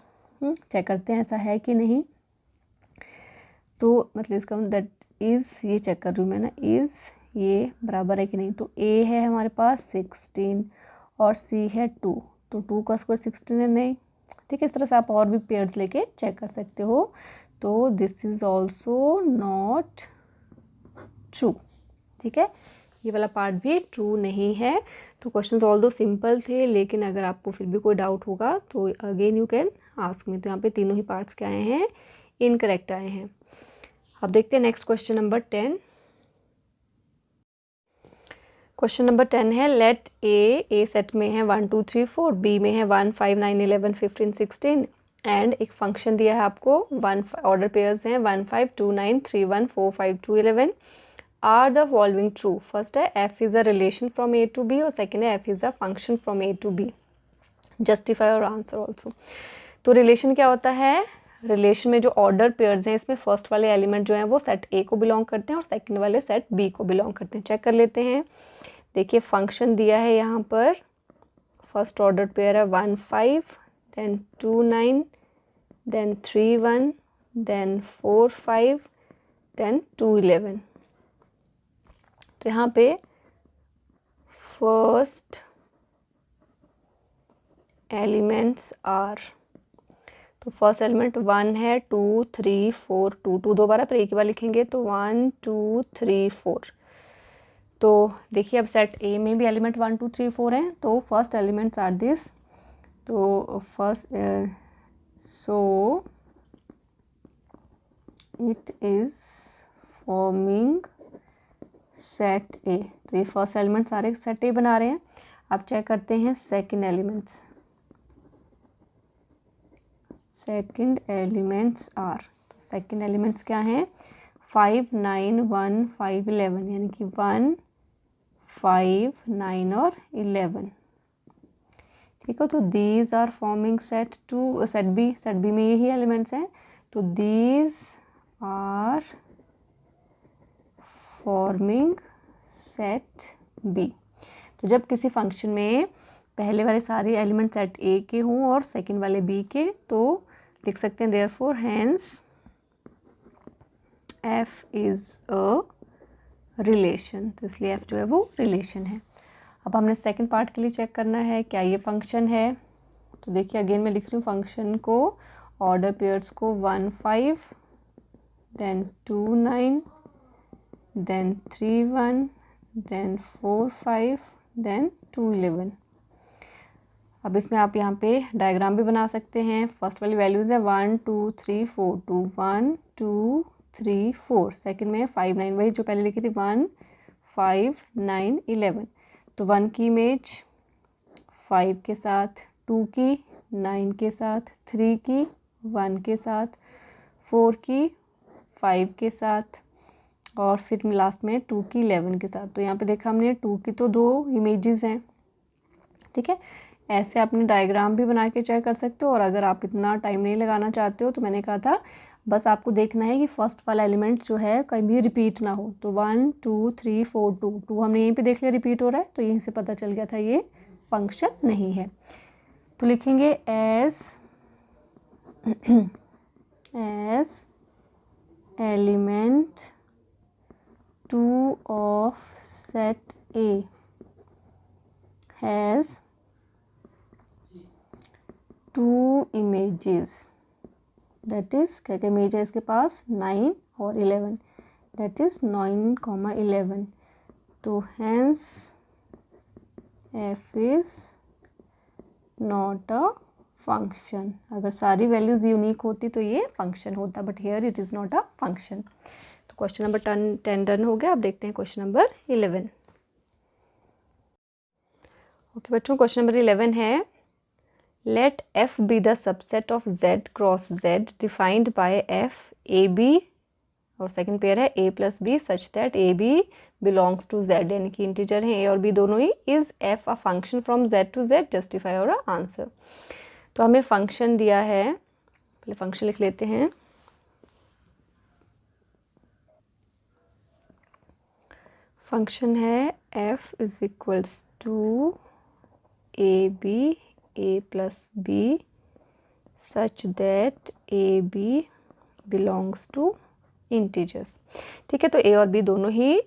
Check करते हैं ऐसा है कि नहीं। तो मतलब इसका दैट इज़, ये चेक कर रही हूँ मैं ना, इज़ ये बराबर है कि नहीं। तो ए है हमारे पास 16 और सी है 2, तो 2 का स्क्वायर 16 है, नहीं, ठीक है। इस तरह से आप और भी पेयर्स लेके चेक कर सकते हो। तो this is also not true, ठीक है। ये वाला पार्ट भी ट्रू नहीं है। तो क्वेश्चंस ऑल दो सिंपल थे, लेकिन अगर आपको फिर भी कोई डाउट होगा तो again you can ask me. तो यहाँ पे तीनों ही पार्ट्स क्या आए हैं, इनकरेक्ट आए हैं। अब देखते हैं next question number 10। Question number 10 है, लेट ए सेट में है 1 2 3 4, बी में है 1 5 9 11 15 16 एंड एक फंक्शन दिया है आपको, 1 ऑर्डर पेयर्स हैं 1 5 2 9 3 1 4 5 2 11। Are the following true. First है F is a relation from A to B और सेकेंड है F is a function from A to B. Justify और आंसर ऑल्सो। तो रिलेशन क्या होता है, रिलेशन में जो ऑर्डर पेयर्स हैं इसमें फर्स्ट वाले एलिमेंट जो हैं वो सेट ए को बिलोंग करते हैं और सेकंड वाले सेट बी को बिलोंग करते हैं। चेक कर लेते हैं। देखिए फंक्शन दिया है यहाँ पर, फर्स्ट ऑर्डर पेयर है 1 5 देन 2 9 देन 3 1 देन 4 5 देन 2 11। तो यहाँ पे फर्स्ट एलिमेंट्स आर, तो फर्स्ट एलिमेंट 1 है 2 3 4 2, 2 दो बार पर एक ही बार लिखेंगे तो 1 2 3 4। तो देखिए अब सेट ए में भी एलिमेंट 1 2 3 4 हैं, तो फर्स्ट एलिमेंट्स आर दिस। तो first so it is forming set A. तो ये फर्स्ट एलिमेंट सारे सेट ए बना रहे हैं। अब चेक करते हैं second elements. Second elements are, तो सेकंड एलिमेंट्स क्या हैं, 5 9 1 5 11, यानी कि 1 5 9 और 11, ठीक है। तो these are forming set to set B में यही एलिमेंट्स हैं, तो these are forming set B. तो जब किसी फंक्शन में पहले वाले सारे एलिमेंट सेट ए के हों और सेकंड वाले बी के, तो लिख सकते हैं therefore hence F is a relation. तो इसलिए एफ जो है वो रिलेशन है। अब हमने सेकंड पार्ट के लिए चेक करना है क्या ये फंक्शन है। तो देखिए अगेन मैं लिख रही हूँ फंक्शन को, ऑर्डर पेयर्स को 1 5 देन 2 9 देन 3 1 देन 4 5 देन 2 11। अब इसमें आप यहाँ पे डायग्राम भी बना सकते हैं। फर्स्ट वाली वैल्यूज़ है 1 2 3 4 2 1 2 3 4। सेकेंड में 5 9, वही जो पहले लिखी थी 1 5 9 11। तो 1 की इमेज 5 के साथ, 2 की 9 के साथ, 3 की 1 के साथ, 4 की 5 के साथ, और फिर लास्ट में 2 की 11 के साथ। तो यहाँ पे देखा हमने 2 की तो 2 इमेजेस हैं, ठीक है। ऐसे आपने डायग्राम भी बना के चेक कर सकते हो। और अगर आप इतना टाइम नहीं लगाना चाहते हो तो मैंने कहा था बस आपको देखना है कि फर्स्ट वाला एलिमेंट जो है कहीं भी रिपीट ना हो। तो 1 2 3 4 2 हमने यहीं पे देख लिया रिपीट हो रहा है, तो यहीं से पता चल गया था ये फंक्शन नहीं है। तो लिखेंगे as element 2 of set A has 2 images, that is क्या क्या इमेज है इसके पास 9 और 11, that is 9, 11। तो hence f is not a function। अगर सारी वैल्यूज यूनिक होती तो ये फंक्शन होता, but here it is not a function. तो क्वेश्चन नंबर 10 डन हो गया। अब देखते हैं क्वेश्चन नंबर 11। ओके बच्चों, क्वेश्चन नंबर 11 है let f be the subset of z cross z defined by f A B, और सेकंड पेयर है a plus B such that A B belongs to z, यानी कि integer हैं a और b दोनों ही। Is f a function from z to z, justify और answer. तो हमें फंक्शन दिया है, पहले फंक्शन लिख लेते हैं। फंक्शन है f is equals to A B A plus B such that A B belongs to integers. ठीक है, तो ए और बी दोनों ही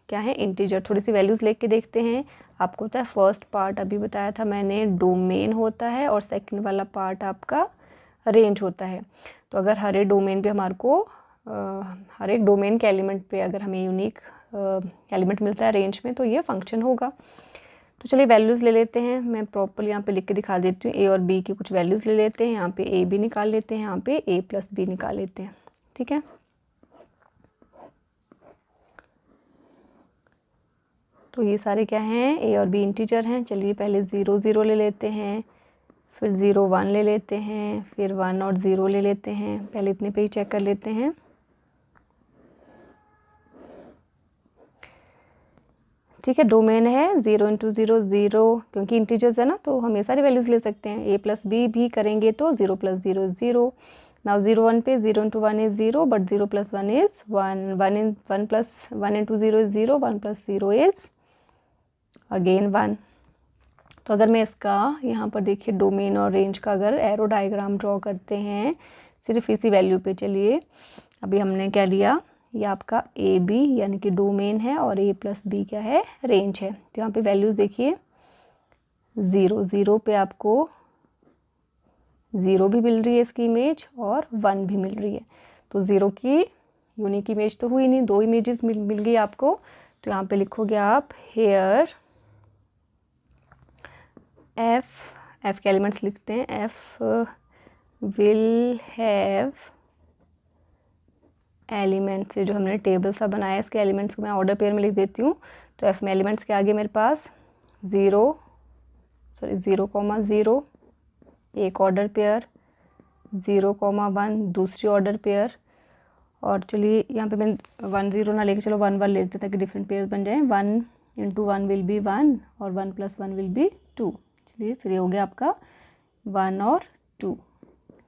क्या है इंटीजर। थोड़ी सी वैल्यूज़ लेके देखते हैं। आपको होता है फर्स्ट पार्ट अभी बताया था मैंने डोमेन होता है, और सेकंड वाला पार्ट आपका रेंज होता है। तो अगर हर एक डोमेन पे हमारे को हर एक डोमेन के एलिमेंट पे अगर हमें यूनिक एलिमेंट मिलता है रेंज में, तो ये फंक्शन होगा। तो चलिए वैल्यूज़ ले लेते हैं। मैं प्रॉपर्ली यहाँ पे लिख के दिखा देती हूँ। ए और बी की कुछ वैल्यूज़ ले लेते हैं। यहाँ पे ए बी निकाल लेते हैं, यहाँ पे ए प्लस बी निकाल लेते हैं, ठीक है। तो ये सारे क्या हैं, ए और बी इंटीजर हैं। चलिए पहले 0 0 ले लेते हैं, फिर 0 1 ले लेते हैं, फिर 1 और 0 ले लेते हैं। पहले इतने पे ही चेक कर लेते हैं। ठीक है, डोमेन है 0 इंटू 0 0, क्योंकि इंटीजर्स है ना तो हम ये सारी वैल्यूज़ ले सकते हैं। ए प्लस बी भी करेंगे तो 0 प्लस 0 इज़ 0। नाउ 0 1 पे 0 into 1 is 0, but 0 plus 1 is 1। 1 plus 1 into 0 is 0, 1 plus 0 is again 1। तो अगर मैं इसका यहाँ पर देखिए डोमेन और रेंज का अगर एरो डायग्राम ड्रॉ करते हैं सिर्फ इसी वैल्यू पे। चलिए अभी हमने क्या लिया, ये आपका ए बी यानी कि डोमेन है, और ए प्लस बी क्या है, रेंज है। तो यहाँ पे वैल्यूज़ देखिए 0 0 पे आपको 0 भी मिल रही है इसकी इमेज, और 1 भी मिल रही है। तो 0 की यूनिक इमेज तो हुई नहीं, 2 इमेजेस मिल गई आपको। तो यहाँ पे लिखोगे आप हेयर एफ के एलिमेंट्स लिखते हैं। एफ विल हैव एलिमेंट्स, से जो हमने टेबल सा बनाया है इसके एलिमेंट्स को मैं ऑर्डर पेयर में लिख देती हूँ। तो एफ में एलिमेंट्स के आगे मेरे पास 0 0 एक ऑर्डर पेयर, 0 1 दूसरी ऑर्डर पेयर। और चलिए यहाँ पे मैं 1 0 ना लेके चलो 1 1 ले लेते ताकि डिफरेंट पेयर बन जाए। 1 इंटू 1 विल बी 1, और 1 प्लस 1 विल बी 2। चलिए फिर ये हो गया आपका 1 और 2।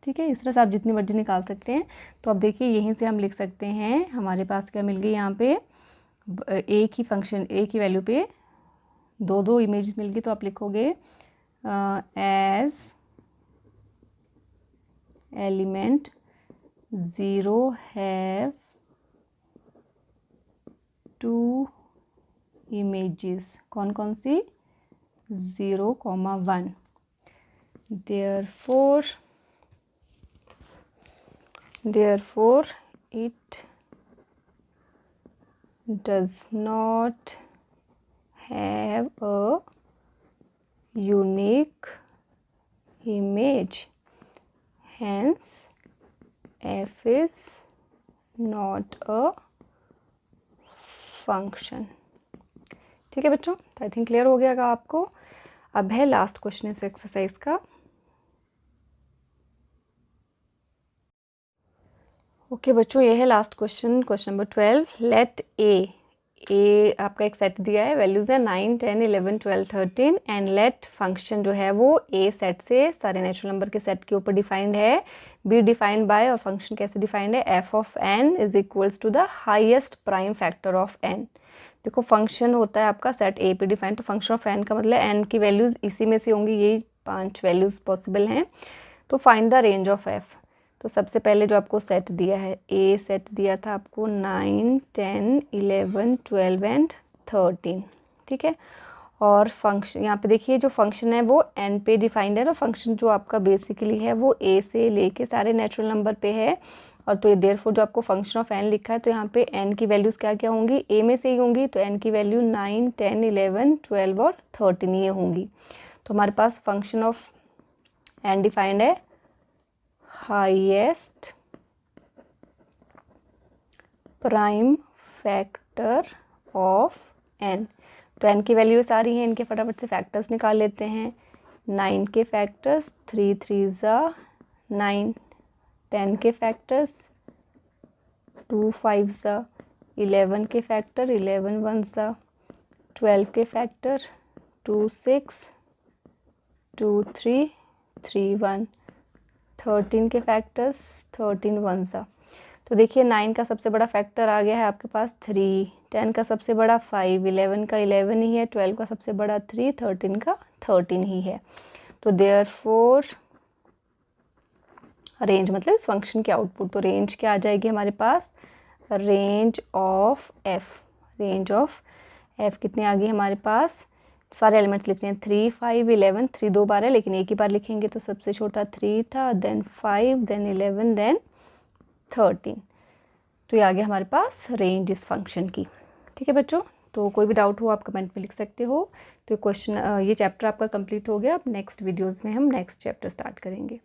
ठीक है, इस तरह से आप जितनी मर्जी निकाल सकते हैं। तो अब देखिए यहीं से हम लिख सकते हैं, हमारे पास क्या मिल गई यहाँ पे, एक ही फंक्शन एक ही वैल्यू पे 2 2 इमेज मिल गई। तो आप लिखोगे एज एलिमेंट 0 हैव 2 इमेजेस। कौन कौन सी, 0 1। therefore it does not have a unique image, hence f is not a function। ठीक है बच्चों, तो आई थिंक क्लियर हो गया आपको। अब है लास्ट क्वेश्चन इस एक्सरसाइज का। ओके बच्चों, ये है last question, question number 12। Let A आपका एक सेट दिया है, वैल्यूज़ है 9, 10, 11, 12, 13 एंड लेट फंक्शन जो है वो ए सेट से सारे नेचुरल नंबर के सेट के ऊपर डिफाइंड है, बी डिफाइंड बाय, और फंक्शन कैसे डिफाइंड है, F of N is equals to the highest prime factor of N. देखो फंक्शन होता है आपका सेट ए पे डिफाइंड, तो फंक्शन ऑफ एन का मतलब एन की वैल्यूज़ इसी में से होंगी, यही 5 वैल्यूज़ पॉसिबल हैं। तो find the range of F. तो सबसे पहले जो आपको सेट दिया है, ए सेट दिया था आपको 9, 10, 11, 12 एंड 13, ठीक है। और फंक्शन यहाँ पे देखिए जो फंक्शन है वो एन पे डिफाइंड है, और फंक्शन जो आपका बेसिकली है वो ए से लेके सारे नेचुरल नंबर पे है। और तो ये देयरफॉर जो आपको फंक्शन ऑफ एन लिखा है, तो यहाँ पे एन की वैल्यूज़ क्या क्या होंगी, ए में से ही होंगी, तो एन की वैल्यू 9, 10, 11, 12 और 13 ये होंगी। तो हमारे पास फंक्शन ऑफ एन डिफाइंड है highest prime factor of N. तो एन की वैल्यूज आ रही हैं, इनके फटाफट से फैक्टर्स निकाल लेते हैं। 9 के फैक्टर्स 3 3 ज़ा 9, 10 के फैक्टर्स 2 5 ज़ा 11 के फैक्टर 11 1 ज़ा 12 के फैक्टर 2 6 2 3 3 1 13 के फैक्टर्स 13 1 ज़ा। तो देखिए 9 का सबसे बड़ा फैक्टर आ गया है आपके पास 3, 10 का सबसे बड़ा 5, 11 का 11 ही है, 12 का सबसे बड़ा 3, 13 का 13 ही है। तो देयरफॉर रेंज मतलब इस फंक्शन की आउटपुट, तो रेंज क्या आ जाएगी हमारे पास, range of F. Range of F कितनी आ गई हमारे पास, सारे एलिमेंट्स लिखते हैं 3 5 11, 3 2 बार है लेकिन एक ही बार लिखेंगे, तो सबसे छोटा 3 था, देन 5, देन 11, देन 13। तो ये आ गया हमारे पास रेंज इस फंक्शन की। ठीक है बच्चों, तो कोई भी डाउट हो आप कमेंट में लिख सकते हो। तो क्वेश्चन ये चैप्टर आपका कंप्लीट हो गया। अब नेक्स्ट वीडियोज़ में हम नेक्स्ट चैप्टर स्टार्ट करेंगे।